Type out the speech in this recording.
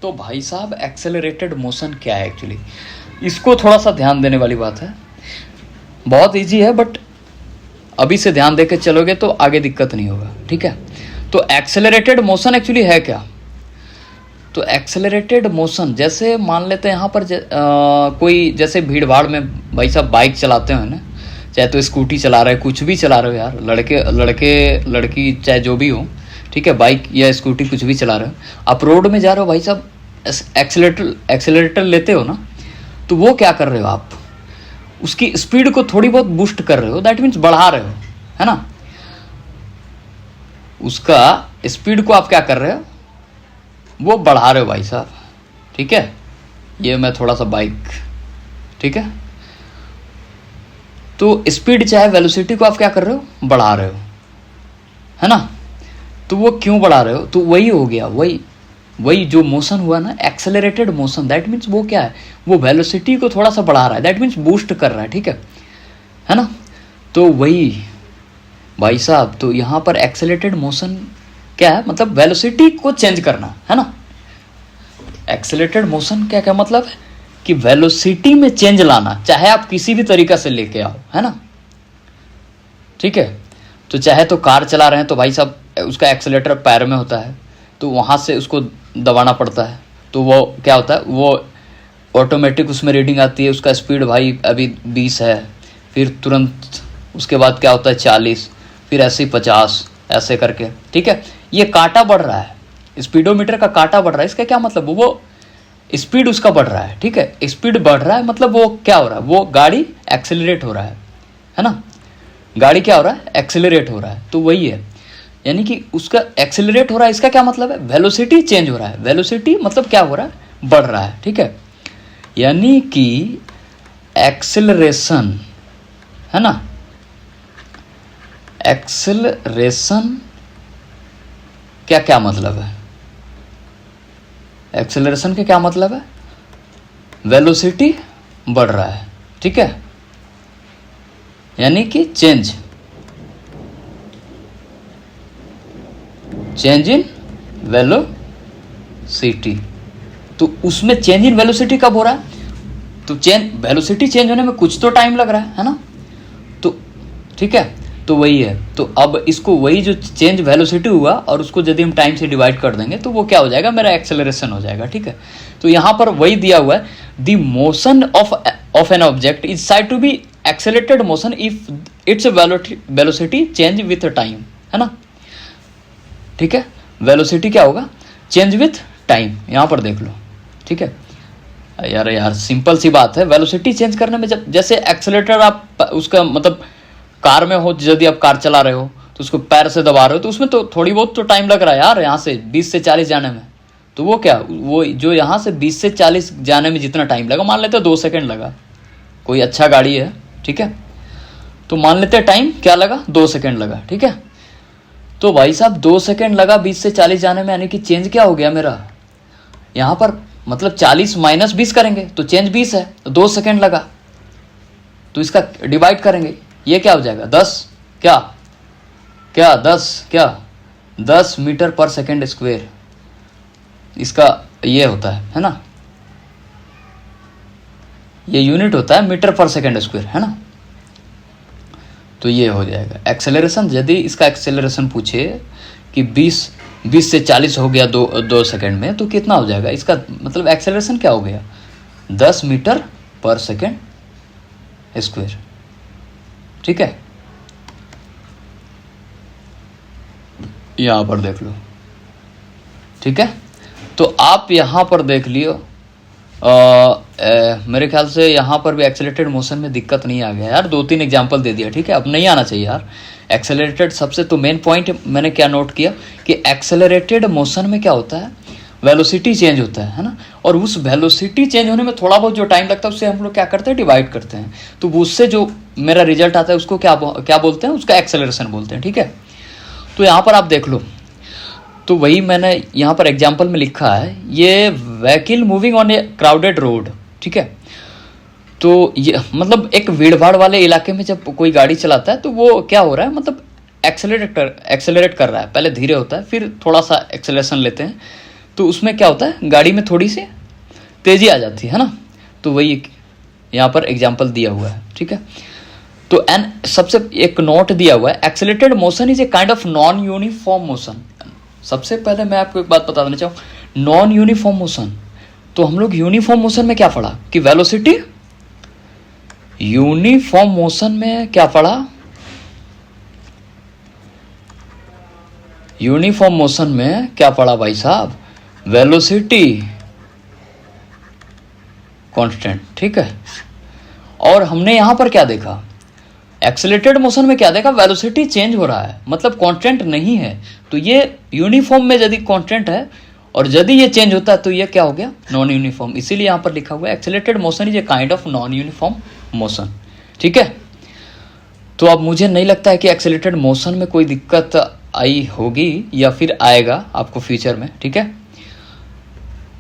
तो भाई साहब एक्सेलरेटेड मोशन क्या है एक्चुअली, इसको थोड़ा सा ध्यान देने वाली बात है। बहुत इजी है बट अभी से ध्यान दे के चलोगे तो आगे दिक्कत नहीं होगा, ठीक है। तो एक्सेलरेटेड मोशन एक्चुअली है क्या? तो एक्सेलरेटेड मोशन जैसे मान लेते हैं यहाँ पर कोई जैसे भीड़ भाड़ में भाई साहब बाइक चलाते हो ना, चाहे तो स्कूटी चला रहे, कुछ भी चला रहे हो यार, लड़की चाहे जो भी हो, ठीक है, बाइक या स्कूटी कुछ भी चला रहे हो, आप रोड में जा रहे हो भाई साहब, एक्सेलरेटर लेते हो ना, तो वो क्या कर रहे हो आप, उसकी स्पीड को थोड़ी बहुत बूस्ट कर रहे हो, दैट मीन्स बढ़ा रहे हो, है ना। उसका स्पीड को आप क्या कर रहे हो, वो बढ़ा रहे हो भाई साहब, ठीक है। ये मैं थोड़ा सा बाइक, ठीक है, तो स्पीड चाहे वेलोसिटी को आप क्या कर रहे हो, बढ़ा रहे हो, है ना। तो वो क्यों बढ़ा रहे हो, तो वही हो गया, वही जो मोशन हुआ ना, एक्सेलरेटेड मोशन, दैट मीन्स वो क्या है, वो वेलोसिटी को थोड़ा सा बढ़ा रहा है, दैट मीन्स बूस्ट कर रहा है, ठीक है ना। तो वही भाई साहब, तो यहाँ पर एक्सेलरेटेड मोशन क्या है, मतलब वेलोसिटी को चेंज करना, है ना। एक्सेलरेटेड मोशन क्या क्या मतलब है कि वेलोसिटी में चेंज लाना, चाहे आप किसी भी तरीका से लेके आओ, है ना, ठीक है। तो चाहे तो कार चला रहे हैं तो भाई साहब उसका एक्सेलरेटर पैर में होता है, तो वहाँ से उसको दबाना पड़ता है, तो वो क्या होता है, वो ऑटोमेटिक उसमें रीडिंग आती है, उसका स्पीड भाई अभी 20 है, फिर तुरंत उसके बाद क्या होता है 40, फिर ऐसे 50, ऐसे करके, ठीक है। ये कांटा बढ़ रहा है, स्पीडोमीटर का कांटा बढ़ रहा है, इसका क्या मतलब, वो स्पीड उसका बढ़ रहा है, ठीक है। स्पीड बढ़ रहा है मतलब वो क्या हो रहा है, वो गाड़ी एक्सेलरेट हो रहा है ना, गाड़ी क्या हो रहा है, एक्सेलरेट हो रहा है। तो वही है, यानी कि उसका एक्सेलरेट हो रहा है, इसका क्या मतलब है, वेलोसिटी चेंज हो रहा है, वेलोसिटी मतलब क्या हो रहा है, बढ़ रहा है, ठीक है। यानी कि एक्सेलरेशन, है ना, एक्सेलरेशन क्या क्या मतलब है, एक्सेलरेशन के क्या मतलब है, वेलोसिटी बढ़ रहा है, ठीक है, यानी कि चेंज इन वेलोसिटी। तो उसमें चेंज इन वेलोसिटी कब हो रहा है, तो वेलोसिटी चेंज होने में कुछ तो टाइम लग रहा है ना, तो ठीक है, तो वही है। तो अब इसको वही जो चेंज वेलोसिटी हुआ और उसको यदि हम टाइम से डिवाइड कर देंगे तो वो क्या हो जाएगा, मेरा एक्सेलरेशन हो जाएगा, ठीक है। तो यहाँ पर वही दिया हुआ है, the motion of an object is said to be accelerated motion if its velocity change with time, है ना, ठीक है। वेलोसिटी क्या होगा, चेंज विथ टाइम, यहाँ पर देख लो, ठीक है। यार सिंपल सी बात है, वेलोसिटी चेंज करने में जब जैसे एक्सेलरेटर आप उसका मतलब कार में हो, यदि आप कार चला रहे हो तो उसको पैर से दबा रहे हो तो उसमें तो थोड़ी बहुत तो टाइम लग रहा है यार, यहाँ से 20 से 40 जाने में, तो वो क्या, वो जो यहाँ से 20 से 40 जाने में जितना टाइम लगा, मान लेते हैं 2 सेकंड लगा, कोई अच्छा गाड़ी है, ठीक है, तो मान लेते हैं टाइम क्या लगा, 2 सेकंड लगा, ठीक है। तो भाई साहब 2 सेकंड लगा 20 से 40 जाने में, यानी कि चेंज क्या हो गया मेरा, यहाँ पर मतलब 40 माइनस 20 करेंगे तो चेंज 20 है, तो 2 सेकंड लगा, तो इसका डिवाइड करेंगे, ये क्या हो जाएगा 10, क्या 10 मीटर पर सेकंड स्क्वायर, इसका ये होता है ना, ये यूनिट होता है मीटर पर सेकंड स्क्वायर, है ना। तो ये हो जाएगा एक्सेलरेशन, यदि इसका एक्सेलरेशन पूछे कि 20 से 40 हो गया 2 सेकंड में, तो कितना हो जाएगा, इसका मतलब एक्सेलरेशन क्या हो गया, 10 मीटर पर सेकंड स्क्वायर, ठीक है। यहाँ पर देख लो, ठीक है। तो आप यहाँ पर देख लियो, मेरे ख्याल से यहाँ पर भी एक्सेलरेटेड मोशन में दिक्कत नहीं आ गया यार, 2-3 एग्जांपल दे दिया, ठीक है। अब नहीं आना चाहिए यार एक्सेलरेटेड, सबसे तो मेन पॉइंट मैंने क्या नोट किया कि एक्सेलरेटेड मोशन में क्या होता है, वेलोसिटी चेंज होता है ना, और उस वेलोसिटी चेंज होने में थोड़ा बहुत जो टाइम लगता है उससे हम लोग क्या करते हैं, डिवाइड करते हैं, तो उससे जो मेरा रिजल्ट आता है उसको क्या बोलते हैं, उसका एक्सेलरेशन बोलते हैं, ठीक है। तो यहाँ पर आप देख लो, तो वही मैंने यहाँ पर एग्जाम्पल में लिखा है, ये vehicle moving on A crowded road, ठीक है। तो ये मतलब एक भीड़ भाड़ वाले इलाके में जब कोई गाड़ी चलाता है तो वो क्या हो रहा है, मतलब एक्सेलरेट कर रहा है, पहले धीरे होता है फिर थोड़ा सा एक्सेलरेशन लेते हैं, तो उसमें क्या होता है, गाड़ी में थोड़ी सी तेजी आ जाती है ना। तो वही यहाँ पर एग्जाम्पल दिया हुआ है, ठीक है। तो एन सबसे एक नोट दिया हुआ है, accelerated motion is a kind of non uniform motion. सबसे पहले मैं आपको एक बात बता देना चाहूँ, नॉन यूनिफॉर्म मोशन, तो हम लोग यूनिफॉर्म मोशन में क्या पढ़ा कि वेलोसिटी, यूनिफॉर्म मोशन में क्या पढ़ा, यूनिफॉर्म मोशन में क्या पढ़ा भाई साहब, वेलोसिटी कांस्टेंट, ठीक है। और हमने यहां पर क्या देखा, एक्सेलरेटेड मोशन में क्या देखा, वेलोसिटी चेंज हो रहा है, मतलब कांस्टेंट नहीं है। तो ये यूनिफॉर्म में यदि कांस्टेंट है और यदि ये चेंज होता है तो ये क्या हो गया, नॉन यूनिफॉर्म। इसीलिए यहां पर लिखा हुआ है accelerated motion is a kind of non uniform motion, ठीक है। तो अब मुझे नहीं लगता है कि एक्सेलरेटेड मोशन में कोई दिक्कत आई होगी या फिर आएगा आपको फ्यूचर में, ठीक है।